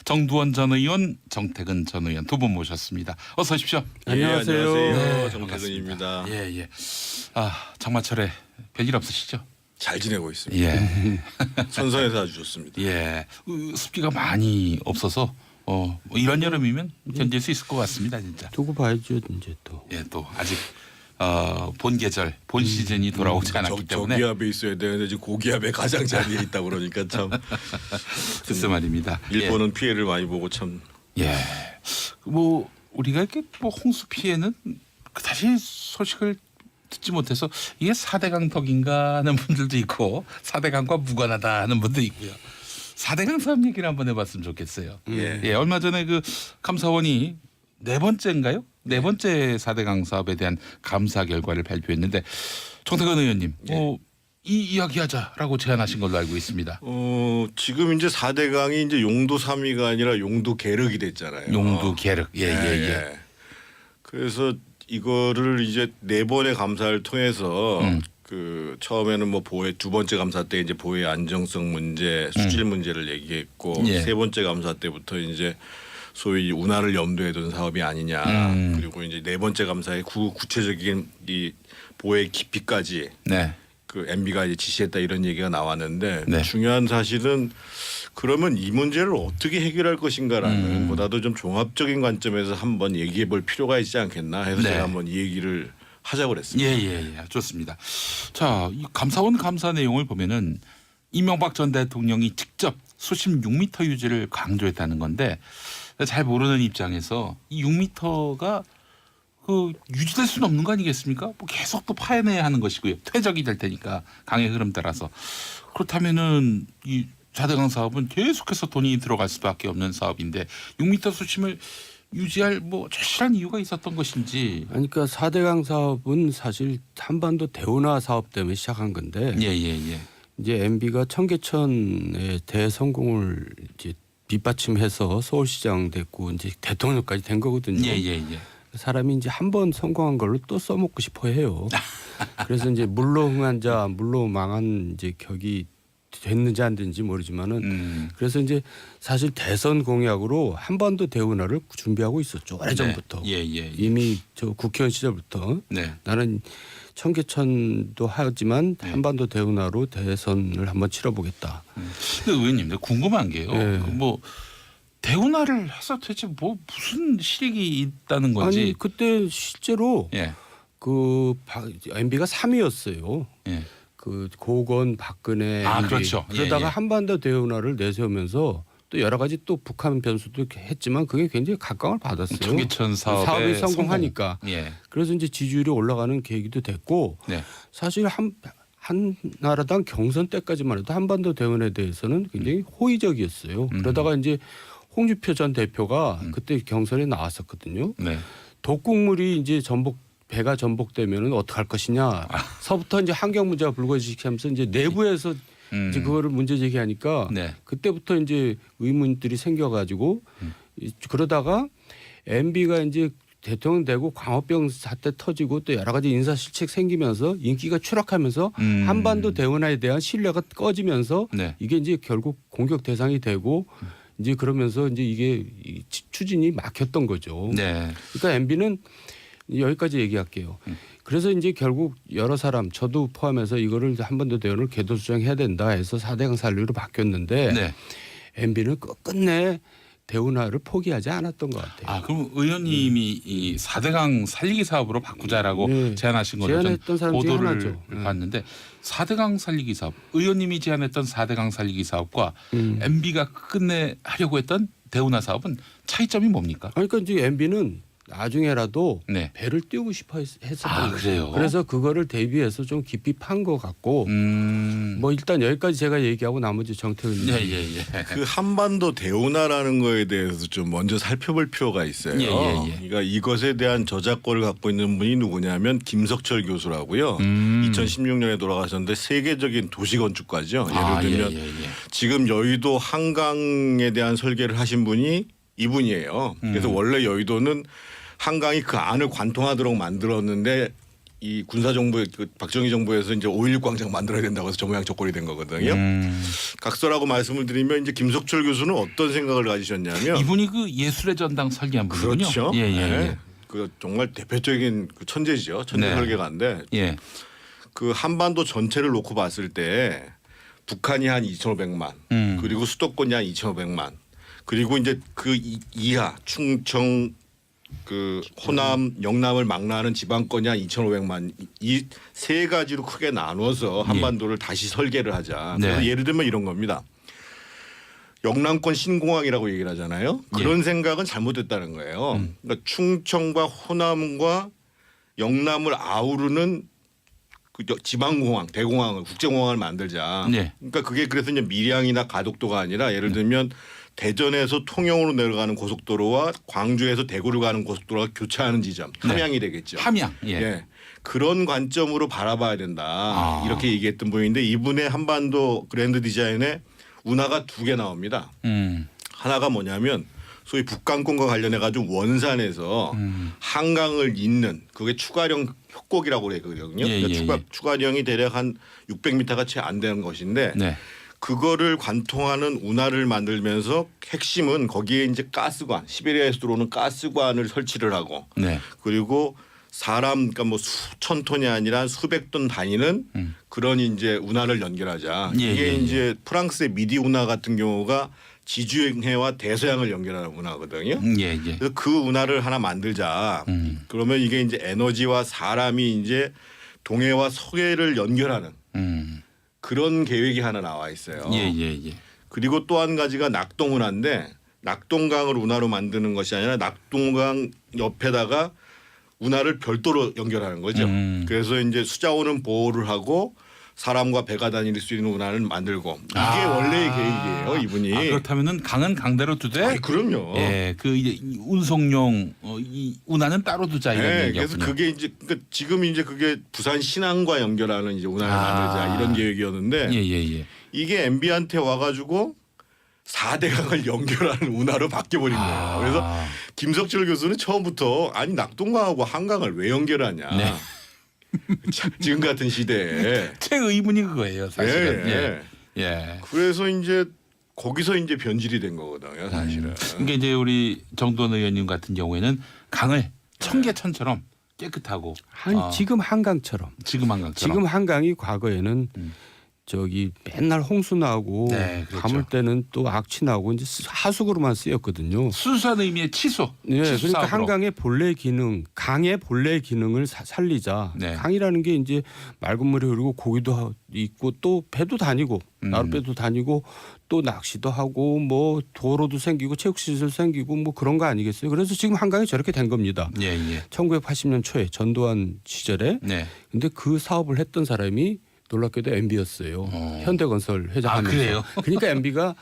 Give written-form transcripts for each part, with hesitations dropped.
정두원 전 의원, 정태근 전 의원 두 분 모셨습니다. 어서 오십시오. 안녕하세요. 네, 정태근입니다. 예. 장마철에 별일 없으시죠? 잘 지내고 있습니다. 예. 선선해서 아주 좋습니다. 예. 습기가 많이 없어서 뭐 이런 여름이면 견딜 수 있을 것 같습니다, 진짜. 두고 봐야죠, 이제 또. 예, 또 아직 본 계절, 본 시즌이 돌아오지 않았기 때문에. 저기압에 있어야 되는데 지금 고기압에 가장 자리에 있다 그러니까 참. 글쎄 말입니다. 일본은 피해를 많이 보고 참. 예. 뭐 우리가 이렇게 뭐 홍수 피해는 사실 소식을 듣지 못해서 이게 4대강 덕인가 하는 분들도 있고 4대강과 무관하다 하는 분도 있고요. 4대강 사업 얘기를 한번 해봤으면 좋겠어요. 예. 얼마 전에 그 감사원이 네 번째인가요? 네 번째 4대강 사업에 대한 감사 결과를 발표했는데 정태근 의원님, 이 이야기하자라고 제안하신 걸로 알고 있습니다. 지금 이제 4대강이 이제 용도 3위가 아니라 용도 계륵이 됐잖아요. 용도 계륵. 예. 그래서 이거를 이제 네 번의 감사를 통해서 그 처음에는 뭐 보해 두 번째 감사 때 이제 보해 안정성 문제, 수질 문제를 얘기했고 예. 세 번째 감사 때부터 이제 소위 운하를 염두에 둔 사업이 아니냐. 그리고 이제 네 번째 감사에 구체적인 이 보해 깊이까지 네. 그 MB가 이제 지시했다 이런 얘기가 나왔는데 네. 중요한 사실은 그러면 이 문제를 어떻게 해결할 것인가라는 보다도 좀 종합적인 관점에서 한번 얘기해 볼 필요가 있지 않겠나 해서 네. 제가 한번 이 얘기를 하자고 그랬습니다. 예. 좋습니다. 자, 이 감사원 감사 내용을 보면은 이명박 전 대통령이 직접 수심 6m 유지를 강조했다는 건데 잘 모르는 입장에서 이 6m가 그 유지될 수는 없는 거 아니겠습니까? 뭐 계속 또 파해내야 하는 것이고요. 퇴적이 될 테니까 강의 흐름 따라서. 그렇다면은 이 4대강 사업은 계속해서 돈이 들어갈 수밖에 없는 사업인데 6m 수심을 유지할 뭐 절실한 이유가 있었던 것인지. 아니, 그러니까 4대강 사업은 사실 한반도 대운하 사업 때문에 시작한 건데 예. 이제 MB가 청계천의 대성공을 이제 뒷받침해서 서울시장 됐고 이제 대통령까지 된 거거든요. 예. 사람이 이제 한 번 성공한 걸로 또 써먹고 싶어 해요. 그래서 이제 물로 흥한 자, 물로 망한 이제 격이 됐는지 안 됐는지 모르지만은 그래서 이제 사실 대선 공약으로 한반도 대운하를 준비하고 있었죠. 오래전부터. 예. 이미 저 국회의원 시절부터 네. 나는 청계천도 하지만 한반도 대운하로 대선을 한번 치러보겠다. 근데 의원님, 내가 궁금한 게요. 예. 뭐 대운하를 해서 도대체 뭐 무슨 실익이 있다는 건지. 아니 그때 실제로 예. 그 MB가 3위였어요. 예. 그 고건 박근혜 MB. 그렇죠. 그러다가 예. 한반도 대운하를 내세우면서 또 여러 가지 또 북한 변수도 했지만 그게 굉장히 각광을 받았어요. 청계천 사업의 성공하니까. 예. 그래서 이제 지지율이 올라가는 계기도 됐고 네. 사실 한나라당 경선 때까지만 해도 한반도 대운에 대해서는 굉장히 호의적이었어요. 그러다가 이제 홍준표 전 대표가 그때 경선에 나왔었거든요. 네. 독국물이 이제 배가 전복되면은 어떡할 것이냐. 서부터 이제 환경 문제가 불거지면서 이제 내부에서 이제 그거를 문제 제기하니까 네. 그때부터 이제 의문들이 생겨가지고 그러다가 MB가 이제 대통령 되고 광우병 사태 터지고 또 여러 가지 인사 실책 생기면서 인기가 추락하면서 한반도 대운하에 대한 신뢰가 꺼지면서 네. 이게 이제 결국 공격 대상이 되고 이제 그러면서 이제 이게 추진이 막혔던 거죠. 네. 그러니까 MB는 여기까지 얘기할게요. 그래서 이제 결국 여러 사람 저도 포함해서 이거를 한반도 대운을 궤도 수정해야 된다 해서 4대강 살리로 바뀌었는데 네. MB는 끝내 대운하를 포기하지 않았던 것 같아요. 그럼 의원님이 이 4대강 살리기 사업으로 바꾸자라고 네. 제안하신 거를 제안했던 사람 중에 보도를 하나죠. 네. 봤는데 4대강 살리기 사업, 의원님이 제안했던 4대강 살리기 사업과 MB가 끝내 하려고 했던 대운하 사업은 차이점이 뭡니까? 그러니까 이제 MB는 나중에라도 네. 배를 띄우고 싶어 했었던 거예요. 그래요? 그래서 그거를 대비해서 좀 깊이 판 것 같고 뭐 일단 여기까지 제가 얘기하고 나머지 정태훈 예. 그 한반도 대운하라는 거에 대해서 좀 먼저 살펴볼 필요가 있어요. 예. 그러니까 이것에 대한 저작권을 갖고 있는 분이 누구냐면 김석철 교수라고요. 2016년에 돌아가셨는데 세계적인 도시건축가죠. 예를 들면 예. 지금 여의도 한강에 대한 설계를 하신 분이 이분이에요. 그래서 원래 여의도는 한강이 그 안을 관통하도록 만들었는데 이 군사 정부의 그 박정희 정부에서 이제 5.16 광장 만들어야 된다고 해서 정모양적골이 된 거거든요. 각서라고 말씀을 드리면 이제 김석철 교수는 어떤 생각을 가지셨냐면 이분이 그 예술의 전당 설계한 분이군요. 그렇죠. 예, 예, 네. 예. 그 정말 대표적인 그 천재지요. 천재 네. 설계가인데 예. 그 한반도 전체를 놓고 봤을 때 북한이 한 2,500만 그리고 수도권이 한 2,500만 그리고 이제 그 이하 충청 그 호남 영남을 망라하는 지방권이 한 2,500만 이 세 가지로 크게 나눠서 한반도를 다시 설계를 하자. 그래서 네. 예를 들면 이런 겁니다. 영남권 신공항이라고 얘기를 하잖아요. 그런 생각은 잘못됐다는 거예요. 그러니까 충청과 호남과 영남을 아우르는 그 지방공항, 대공항을 국제공항을 만들자. 네. 그러니까 그게 그래서 이제 밀양이나 가덕도가 아니라 예를 들면 대전에서 통영으로 내려가는 고속도로와 광주에서 대구로 가는 고속도로가 교차하는 지점 함양이 되겠죠. 함양. 예. 예. 그런 관점으로 바라봐야 된다. 이렇게 얘기했던 분인데 이분의 한반도 그랜드 디자인에 운하가 두 개 나옵니다. 하나가 뭐냐면 소위 북강권과 관련해 가지고 원산에서 한강을 잇는 그게 추가령 협곡이라고 그러거든요. 예, 그러니까 예, 예. 추가령이 대략 한 600m가 채 안 되는 것인데 네. 그거를 관통하는 운하를 만들면서 핵심은 거기에 이제 가스관, 시베리아에서 들어오는 가스관을 설치를 하고 네. 그리고 사람 그러니까 뭐 수천 톤이 아니라 수백 톤 다니는 그런 이제 운하를 연결하자. 예, 이게 예, 예. 이제 프랑스의 미디 운하 같은 경우가 지주행해와 대서양을 연결하는 운하거든요. 예, 예. 그래서 그 운하를 하나 만들자. 그러면 이게 이제 에너지와 사람이 이제 동해와 서해를 연결하는 그런 계획이 하나 나와 있어요. 예, 예, 예. 그리고 또 한 가지가 낙동운하인데 낙동강을 운하로 만드는 것이 아니라 낙동강 옆에다가 운하를 별도로 연결하는 거죠. 그래서 이제 수자원은 보호를 하고 사람과 배가 다닐 수 있는 운하를 만들고 이게 원래의 계획이에요, 이분이. 그렇다면은 강은 강대로 두되. 아니, 그럼요. 예, 그 이제 이 운송용 이 운하는 따로 두자 이런 네, 얘기였군요. 그래서 그게 이제 그러니까 지금 이제 그게 부산 신항과 연결하는 이제 운하를 만들자 이런 계획이었는데 예, 예, 예. 이게 MB한테 와가지고 4대강을 연결하는 운하로 바뀌어버린 거예요. 그래서 김석철 교수는 처음부터 아니 낙동강하고 한강을 왜 연결하냐. 네. 지금 같은 시대에. 제 의문이 그거예요, 사실은. 예. 예. 예. 그래서 이제 거기서 이제 변질이 된 거거든요, 사실은. 그러니까 이제 우리 정도원 의원님 같은 경우에는 강을 청계천처럼 깨끗하고 지금 한강처럼 지금 한강처럼 지금 한강이 과거에는 저기 맨날 홍수 나고 네, 그렇죠. 가물 때는 또 악취 나고 이제 하수구로만 쓰였거든요. 순수한 의미의 치수. 네, 치수 그러니까 사업으로. 한강의 본래 기능, 강의 본래 기능을 살리자. 네. 강이라는 게 이제 맑은 물이 흐르고 고기도 있고 또 배도 다니고 나룻배도 다니고 또 낚시도 하고 뭐 도로도 생기고 체육시설 생기고 뭐 그런 거 아니겠어요. 그래서 지금 한강이 저렇게 된 겁니다. 예, 예. 1980년 초에 전두환 시절에. 네. 근데 그 사업을 했던 사람이 놀랍게도 MB였어요. 현대건설 회장하면서. 그래요? 그러니까 MB가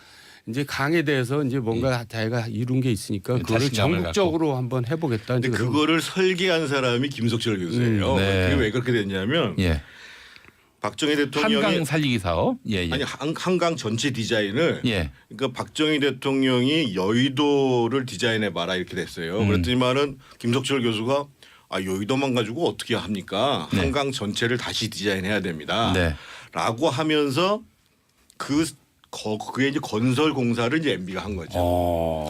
이제 강에 대해서 이제 뭔가 자기가 이룬 게 있으니까 그거를 자신감을 전국적으로 한번 해보겠다. 근데 이제 그거를 설계한 사람이 김석철 교수예요. 네. 그게 왜 그렇게 됐냐면 예. 박정희 대통령이 한강 살리기 사업. 예, 예. 아니 한강 전체 디자인을 예. 그러니까 박정희 대통령이 여의도를 디자인해 봐라 이렇게 됐어요. 그랬더니만은 김석철 교수가 여의도만 가지고 어떻게 합니까? 네. 한강 전체를 다시 디자인해야 됩니다. 네. 라고 하면서 그게 이제 건설 공사를 이제 MB가 한 거죠.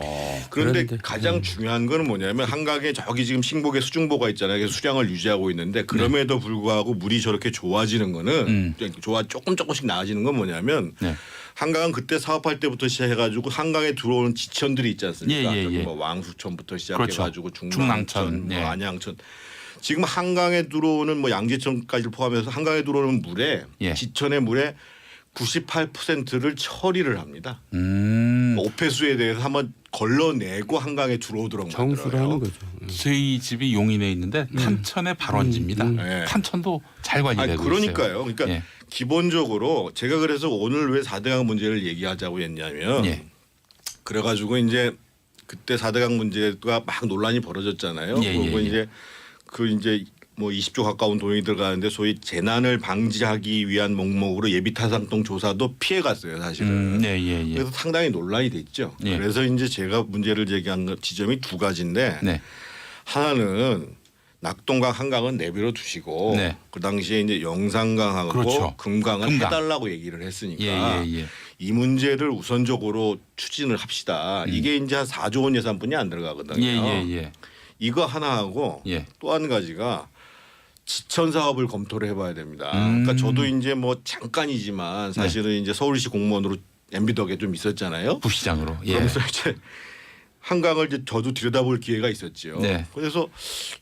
그런데 그런데, 가장 중요한 거는 뭐냐면 한강에 저기 지금 신곡에 수중보가 있잖아요. 그래서 수량을 유지하고 있는데 그럼에도 불구하고 물이 저렇게 좋아지는 거는 조금씩 나아지는 건 뭐냐면 네. 한강은 그때 사업할 때부터 시작해가지고 한강에 들어오는 지천들이 있지 않습니까? 예, 예, 저기 예. 뭐 왕수천부터 시작해가지고 그렇죠. 중랑천, 중랑천, 뭐 예. 안양천. 지금 한강에 들어오는 뭐 양재천까지 포함해서 한강에 들어오는 물에 예. 지천의 물에 98%를 처리를 합니다. 음. 오폐수에 대해서 한번 걸러내고 한강에 들어오도록 정수를 만들어요. 하는 거죠. 저희 집이 용인에 있는데 탄천의 발원지입니다. 네. 탄천도 잘 관리되고 그러니까요. 있어요. 그러니까 예. 기본적으로 제가 그래서 오늘 왜 4대강 문제를 얘기하자고 했냐면 예. 그래가지고 이제 그때 4대강 문제가 막 논란이 벌어졌잖아요. 예, 그리고 예, 이제 뭐 20조 가까운 돈이 들어가는데 소위 재난을 방지하기 위한 목목으로 예비타산동 조사도 피해갔어요, 사실은. 네, 예, 예. 그래서 상당히 논란이 됐죠. 예. 그래서 이제 제가 문제를 제기한 지점이 두 가지인데 네. 하나는 낙동강 한강은 내버려 두시고 네. 그 당시에 이제 영산강하고 그렇죠. 금강은 금강. 해달라고 얘기를 했으니까 예. 이 문제를 우선적으로 추진을 합시다. 이게 이제 한 4조 원 예산뿐이 안 들어가거든요. 예. 이거 하나 하고 예. 또 한 가지가 지천 사업을 검토를 해봐야 됩니다. 그러니까 저도 이제 뭐 잠깐이지만 사실은 이제 서울시 공무원으로 MB덕에 좀 있었잖아요. 부시장으로. 예. 그러면서 이제 한강을 이제 저도 들여다볼 기회가 있었죠. 네. 그래서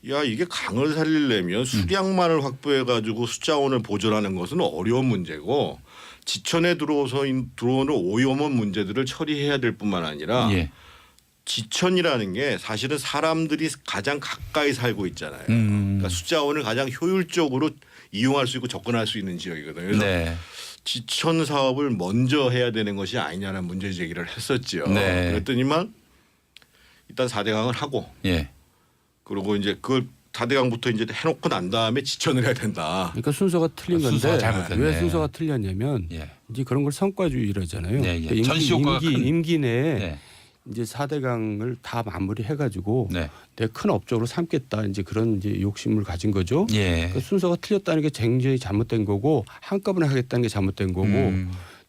야 이게 강을 살리려면 수량만을 확보해가지고 수자원을 보존하는 것은 어려운 문제고 지천에 들어오는 오염원 문제들을 처리해야 될 뿐만 아니라 예. 지천이라는 게 사실은 사람들이 가장 가까이 살고 있잖아요. 그러니까 수자원을 가장 효율적으로 이용할 수 있고 접근할 수 있는 지역이거든요. 그래서 네. 지천 사업을 먼저 해야 되는 것이 아니냐는 문제 제기를 했었죠. 네. 그랬더니만 일단 4대강을 하고 예. 그리고 이제 그걸 4대강부터 이제 해놓고 난 다음에 지천을 해야 된다. 그러니까 순서가 틀린 건데 순서가 잘못됐네. 왜 순서가 틀렸냐면 예. 이제 그런 걸 성과주의라잖아요. 네, 예. 그러니까 전시 효과가 큰- 임기 내에 네. 이제 4대강을 다 마무리해가지고 네. 내 큰 업적으로 삼겠다 이제 그런 이제 욕심을 가진 거죠. 예. 그러니까 순서가 틀렸다는 게 굉장히 잘못된 거고 한꺼번에 하겠다는 게 잘못된 거고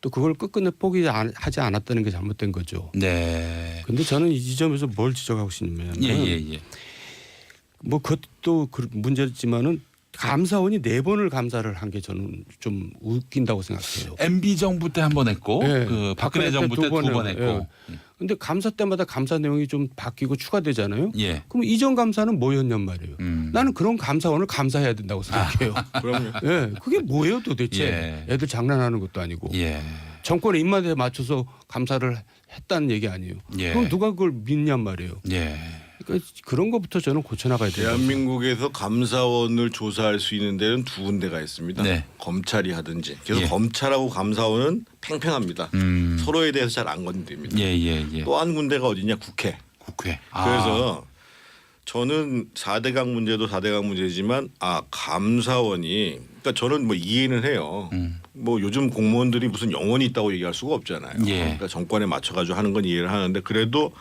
또 그걸 끝끝내 포기하지 않았다는 게 잘못된 거죠. 네. 근데 저는 이 지점에서 뭘 지적하고 싶냐면 예. 뭐 그것도 문제지만은 감사원이 4번을 감사를 한 게 저는 좀 웃긴다고 생각해요. MB 정부 때 한 번 했고 예. 그 박근혜 정부 때 2번 했고. 근데 감사 때마다 감사 내용이 좀 바뀌고 추가되잖아요. 예. 그럼 이전 감사는 뭐였냔 말이에요. 나는 그런 감사원을 감사해야 된다고 생각해요. 그럼요. 예, 그게 뭐예요 도대체? 예. 애들 장난하는 것도 아니고 예. 정권의 입맛에 맞춰서 감사를 했다는 얘기 아니에요. 예. 그럼 누가 그걸 믿냔 말이에요. 예. 그러니까 그런 것부터 저는 고쳐나가야 돼요. 대한민국에서 감사원을 조사할 수 있는 데는 2군데가 있습니다. 네. 검찰이 하든지. 그래서 예. 검찰하고 감사원은 팽팽합니다. 서로에 대해서 잘 안 건드립니다. 예. 또 한 군데가 어디냐 국회. 국회. 그래서 저는 4대강 문제도 4대강 문제지만 감사원이 그러니까 저는 뭐 이해는 해요. 뭐 요즘 공무원들이 무슨 영혼이 있다고 얘기할 수가 없잖아요. 예. 그러니까 정권에 맞춰가지고 하는 건 이해를 하는데 그래도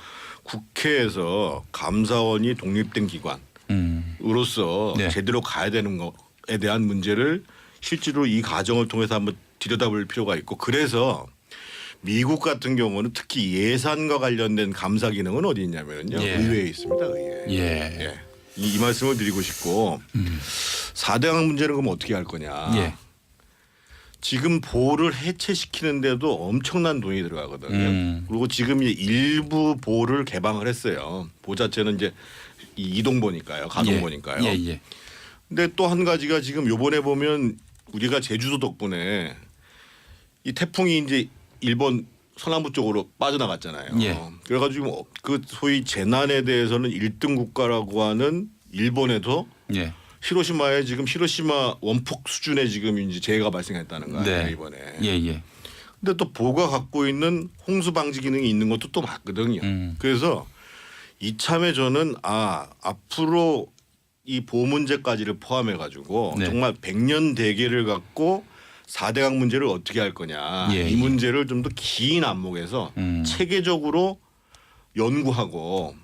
국회에서 감사원이 독립된 기관으로서 네. 제대로 가야 되는 것에 대한 문제를 실제로 이 과정을 통해서 한번 들여다볼 필요가 있고 그래서 미국 같은 경우는 특히 예산과 관련된 감사 기능은 어디 있냐면요. 예. 의회에 있습니다. 의회. 예. 이 말씀을 드리고 싶고 4대강 문제는 그럼 어떻게 할 거냐. 예. 지금 보를 해체시키는데도 엄청난 돈이 들어가거든요. 그리고 지금 이제 일부 보를 개방을 했어요. 보 자체는 이제 이동보니까요. 가동보니까요. 예. 근데 또 한 가지가 지금 요번에 보면 우리가 제주도 덕분에 이 태풍이 이제 일본 서남부 쪽으로 빠져나갔잖아요. 예. 그래가지고 그 소위 재난에 대해서는 1등 국가라고 하는 일본에도 예. 히로시마에 지금 히로시마 원폭 수준의 지금 이제 재해가 발생했다는 거예요. 네. 이번에. 예. 근데 또 보가 갖고 있는 홍수 방지 기능이 있는 것도 또 맞거든요. 그래서 이참에 저는 앞으로 이 보 문제까지를 포함해 가지고 네. 정말 100년 대계를 갖고 4대강 문제를 어떻게 할 거냐. 예, 이 문제를 좀 더 긴 안목에서 체계적으로 연구하고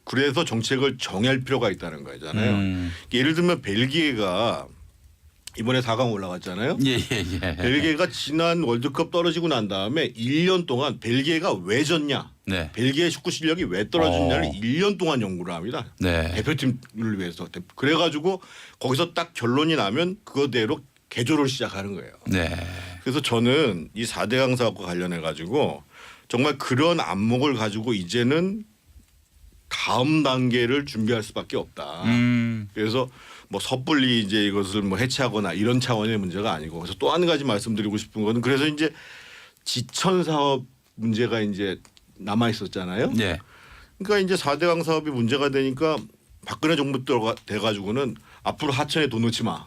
그래서 정책을 정할 필요가 있다는 거잖아요. 예를 들면 벨기에가 이번에 4강 올라갔잖아요. 예. 벨기에가 지난 월드컵 떨어지고 난 다음에 1년 동안 벨기에가 왜 졌냐. 네. 벨기에 축구 실력이 왜 떨어졌냐를 1년 동안 연구를 합니다. 네. 대표팀을 위해서. 그래가지고 거기서 딱 결론이 나면 그거대로 개조를 시작하는 거예요. 네. 그래서 저는 이 4대강 사업과 관련해 가지고 정말 그런 안목을 가지고 이제는 다음 단계를 준비할 수밖에 없다. 그래서 뭐 섣불리 이제 이것을 뭐 해체하거나 이런 차원의 문제가 아니고 그래서 또 한 가지 말씀드리고 싶은 거는 그래서 이제 지천 사업 문제가 이제 남아 있었잖아요. 네. 그러니까 이제 4대강 사업이 문제가 되니까 박근혜 정부 돼 가지고는 앞으로 하천에 돈 넣지 마.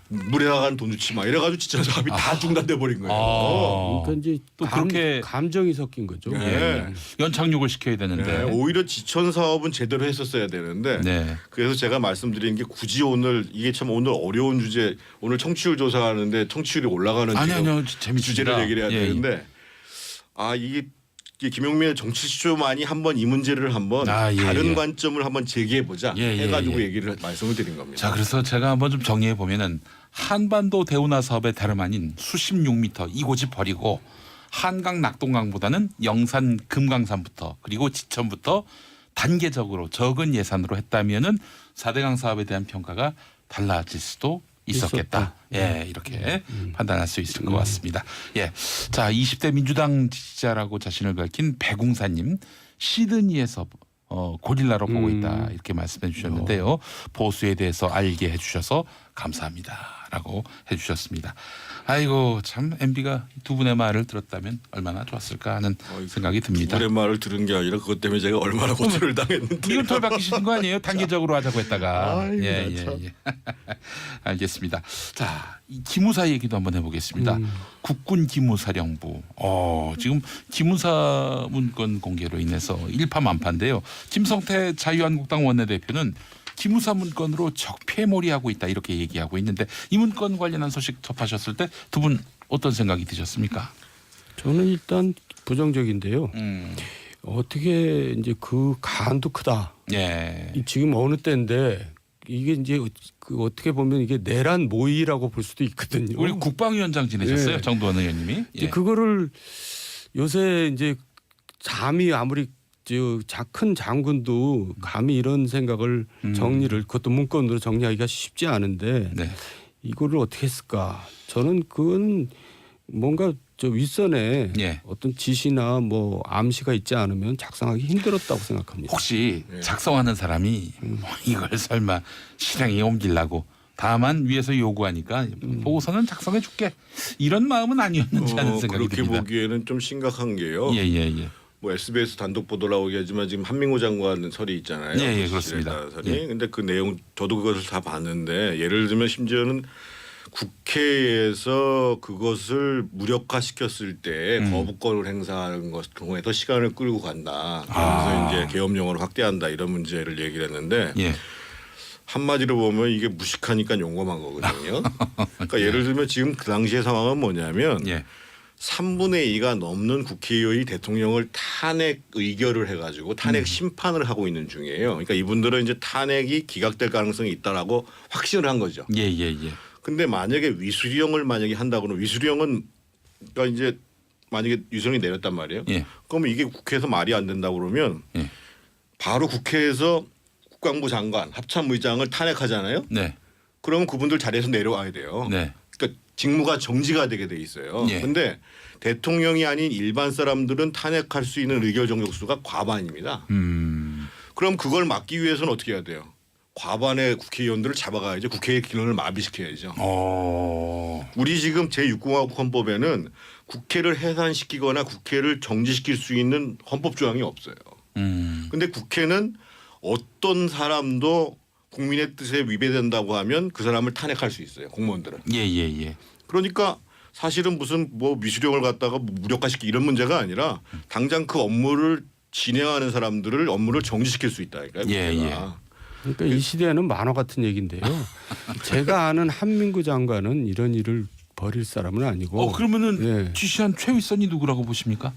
물에 나가는 돈 넣지 마. 이래가지고 지천 사업이 다 중단돼 버린 거예요. 그러니까 이제 또 그렇게 감정이 섞인 거죠. 네. 연착륙을 시켜야 되는데. 네, 오히려 지천 사업은 제대로 했었어야 되는데 네. 그래서 제가 말씀드리는 게 굳이 오늘 이게 참 오늘 어려운 주제 오늘 청취율 조사하는데 청취율이 올라가는 아니요. 지금 재밌습니다. 주제를 얘기를 해야 예. 되는데 이게 김용민의 정치쇼만이 한번 이 문제를 한번 예, 다른 예. 관점을 한번 제기해 보자 해가지고 얘기를 말씀을 드린 겁니다. 자, 그래서 제가 한번 좀 정리해 보면은 한반도 대운하 사업의 다름 아닌 수십 6m 이곳이 버리고 한강 낙동강보다는 영산 금강산부터 그리고 지천부터 단계적으로 적은 예산으로 했다면은 4대강 사업에 대한 평가가 달라질 수도 있었겠다. 예, 이렇게 판단할 수 있을 것 같습니다. 예. 자, 20대 민주당 지지자라고 자신을 밝힌 배궁사님 시드니에서 고릴라로 보고 있다 이렇게 말씀해 주셨는데요. 보수에 대해서 알게 해주셔서 감사합니다라고 해주셨습니다. 아이고 참 MB가 두 분의 말을 들었다면 얼마나 좋았을까 하는 생각이 듭니다. 둘의 말을 들은 게 아니라 그것 때문에 제가 얼마나 고초를 당했는데. 이건 털 바뀌시는 거 아니에요? 단계적으로 하자고 했다가. 아이고, 예. 알겠습니다. 자, 이 기무사 얘기도 한번 해보겠습니다. 국군 기무사령부. 지금 기무사 문건 공개로 인해서 일파만파인데요. 김성태 자유한국당 원내대표는 기무사 문건으로 적폐몰이하고 있다 이렇게 얘기하고 있는데 이 문건 관련한 소식 접하셨을 때 두 분 어떤 생각이 드셨습니까? 저는 일단 부정적인데요. 어떻게 이제 그 가안도 크다. 예. 지금 어느 때인데 이게 이제 그 어떻게 보면 이게 내란 모의라고 볼 수도 있거든요. 우리 국방위원장 지내셨어요, 예. 정도원 의원님이. 이제 그거를 요새 이제 감히 아무리 큰 장군도 감히 이런 생각을 정리를 그것도 문건으로 정리하기가 쉽지 않은데 네. 이거를 어떻게 했을까? 저는 그건 뭔가 저 윗선에 예. 어떤 지시나 뭐 암시가 있지 않으면 작성하기 힘들었다고 생각합니다. 혹시 작성하는 사람이 이걸 설마 실행에 옮기려고 다만 위에서 요구하니까 보고서는 작성해 줄게 이런 마음은 아니었는지 하는 생각이 그렇게 듭니다. 보기에는 좀 심각한 게요. 예. 뭐 SBS 단독 보도라고 얘기하지만 지금 한민구 장관 설이 있잖아요. 예, 그렇습니다. 설이. 예. 근데 그 내용 저도 그것을 다 봤는데 예를 들면 심지어는 국회에서 그것을 무력화시켰을 때 거부권을 행사하는 것 경우에 더 시간을 끌고 간다. 그래서 이제 계엄령으로 확대한다 이런 문제를 얘기를 했는데 예. 한마디로 보면 이게 무식하니까 용감한 거거든요. 그러니까 예를 들면 지금 그 당시의 상황은 뭐냐면 예. 3분의 2가 넘는 국회의원이 대통령을 탄핵 의결을 해가지고 탄핵 심판을 하고 있는 중이에요. 그러니까 이분들은 이제 탄핵이 기각될 가능성이 있다라고 확신을 한 거죠. 예. 근데 만약에 위수령을 만약에 한다고 그러면 위수령은 그러니까 이제 만약에 위수령이 내렸단 말이에요. 예. 그러면 이게 국회에서 말이 안 된다고 그러면 예. 바로 국회에서 국방부 장관 합참의장을 탄핵하잖아요. 네. 그러면 그분들 자리에서 내려와야 돼요. 네. 그러니까 직무가 정지가 되게 돼 있어요. 예. 근데 대통령이 아닌 일반 사람들은 탄핵할 수 있는 의결 정족수가 과반입니다. 그럼 그걸 막기 위해서는 어떻게 해야 돼요? 과반의 국회의원들을 잡아가야죠. 국회의 기능을 마비시켜야죠. 우리 지금 제6공화국 헌법에는 국회를 해산시키거나 국회를 정지시킬 수 있는 헌법 조항이 없어요. 근데 국회는 어떤 사람도 국민의 뜻에 위배된다고 하면 그 사람을 탄핵할 수 있어요. 공무원들은. 예. 그러니까 사실은 무슨 뭐 미수령을 갖다가 무력화시키 이런 문제가 아니라 당장 그 업무를 진행하는 사람들을 업무를 정지시킬 수 있다니까요. 국회가. 그러니까 이 시대에는 만화 같은 얘기인데요. 제가 아는 한민구 장관은 이런 일을 벌일 사람은 아니고. 그러면은 지시한 최윗선이 누구라고 보십니까?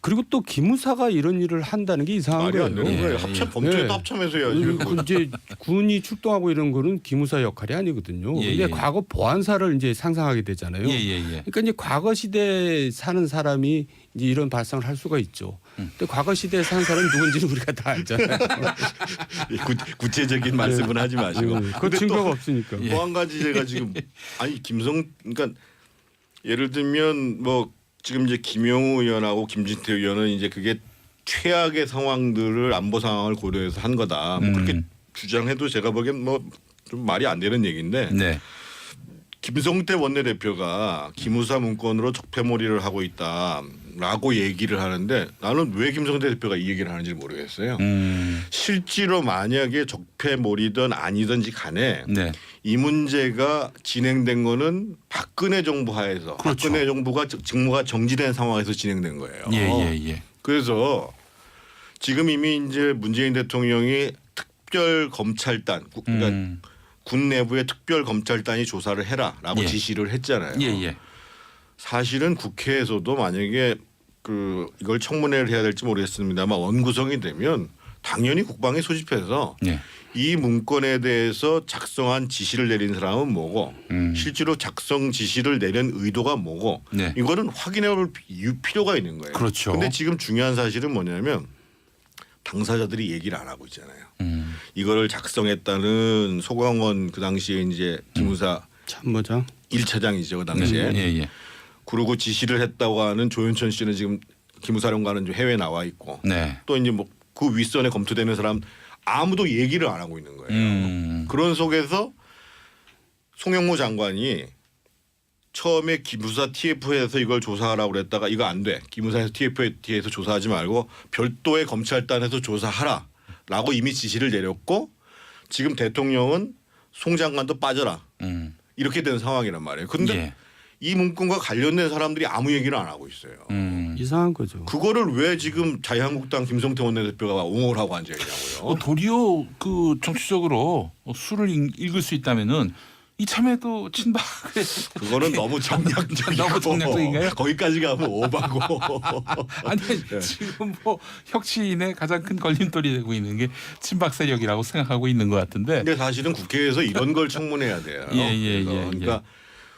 그리고 또 기무사가 이런 일을 한다는 게 이상한 말이 안 거예요. 되는 거예요. 합참 범죄도 합참에서 해야지. 이제 군이 출동하고 이런 거는 기무사 역할이 아니거든요. 근데 과거 보안사를 이제 상상하게 되잖아요. 그러니까 이제 과거 시대에 사는 사람이 이제 이런 발상을 할 수가 있죠. 근데 과거 시대에 사는 사람이 누군지는 우리가 다 알잖아요. 구체적인 말씀은 하지 마시고. 그 증거가 없으니까. 또 한 가지 제가 지금 아니 그러니까 예를 들면 뭐 지금 이제 김영우 의원하고 김진태 의원은 이제 그게 최악의 상황들을 안보 상황을 고려해서 한 거다. 뭐 그렇게 주장해도 제가 보기엔 뭐 좀 말이 안 되는 얘기인데 네. 김성태 원내대표가 기무사 문건으로 적폐몰이를 하고 있다라고 얘기를 하는데 나는 왜 김성태 대표가 이 얘기를 하는지 모르겠어요. 실제로 만약에 적폐몰이든 아니든지 간에 이 문제가 진행된 거는 박근혜 정부 하에서 박근혜 정부가 직무가 정지된 상황에서 진행된 거예요. 그래서 지금 이미 이제 문재인 대통령이 특별 검찰단 그러니까 군 내부의 특별 검찰단이 조사를 해라라고 지시를 했잖아요. 사실은 국회에서도 만약에 이걸 청문회를 해야 될지 모르겠습니다만 원구성이 되면 당연히 국방위 소집해서 네. 이 문건에 대해서 작성한 지시를 내린 사람은 뭐고 실제로 작성 지시를 내린 의도가 뭐고 네. 이거는 확인해볼 필요가 있는 거예요. 그렇죠. 그런데 지금 중요한 사실은 뭐냐면 당사자들이 얘기를 안 하고 있잖아요. 이거를 작성했다는 소강원 그 당시에 이제 기무사 참모장 1차장이죠 그 당시에. 예. 그리고 지시를 했다고 하는 조현천 씨는 지금 기무사령관은 해외에 나와 있고 네. 또 이제 뭐 그 윗선에 검토되는 사람 아무도 얘기를 안 하고 있는 거예요. 그런 속에서 송영무 장관이 처음에 기무사 TF에서 이걸 조사하라고 그랬다가 이거 안 돼. 기무사에서 TF에서 조사하지 말고 별도의 검찰단에서 조사하라라고 이미 지시를 내렸고 지금 대통령은 송 장관도 빠져라. 이렇게 된 상황이란 말이에요. 그런데 예. 이 문건과 관련된 사람들이 아무 얘기를 안 하고 있어요. 이상한 거죠. 그거를 왜 지금 자유한국당 김성태 원내대표가 옹호를 하고 앉아 있냐고요. 도리어 그 정치적으로 수를 읽을 수 있다면은 이참에도 친박에 그거는 너무 정략적이고 너무 정략적인가요? 거기까지 가면 오바고. 아니 네. 지금 뭐 혁신의 가장 큰 걸림돌이 되고 있는 게 친박 세력이라고 생각하고 있는 것 같은데. 근데 사실은 국회에서 이런 걸 청문해야 돼요. 예. 그러니까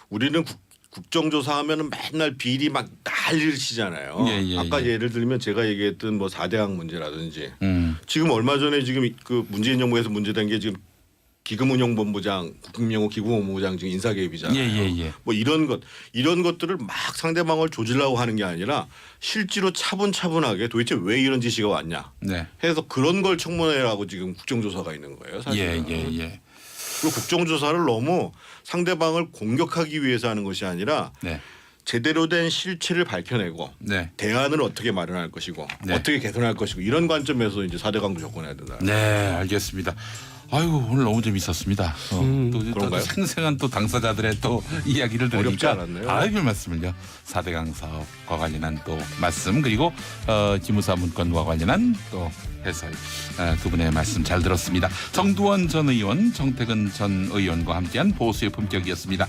우리는 국정조사하면은 맨날 비리 막 난리를 치잖아요. 예. 아까 예를 들면 제가 얘기했던 뭐 4대강 문제라든지 지금 얼마 전에 지금 그 문재인 정부에서 문제된 게 지금 기금운용본부장, 국민영호 기금본부장 지금 인사 개입이잖아요. 예. 뭐 이런 것들을 막 상대방을 조지려고 하는 게 아니라 실제로 차분차분하게 도대체 왜 이런 지시가 왔냐 네. 해서 그런 걸 청문회라고 지금 국정조사가 있는 거예요. 사실은. 예. 그리고 국정조사를 너무 상대방을 공격하기 위해서 하는 것이 아니라 네. 제대로 된 실체를 밝혀내고 네. 대안을 어떻게 마련할 것이고 네. 어떻게 개선할 것이고 이런 관점에서 이제 4대 강도 접근해야 된다. 네, 알겠습니다. 아이고 오늘 너무 재밌었습니다. 또 그런가요? 생생한 또 당사자들의 또 이야기를 어렵지 들으니까 않았네요. 아이고 말씀을요. 4대강 사업과 관련한 또 말씀 그리고 기무사 문건과 관련한 또 해설 두 분의 말씀 잘 들었습니다. 정두원 전 의원, 정태근 전 의원과 함께한 보수의 품격이었습니다.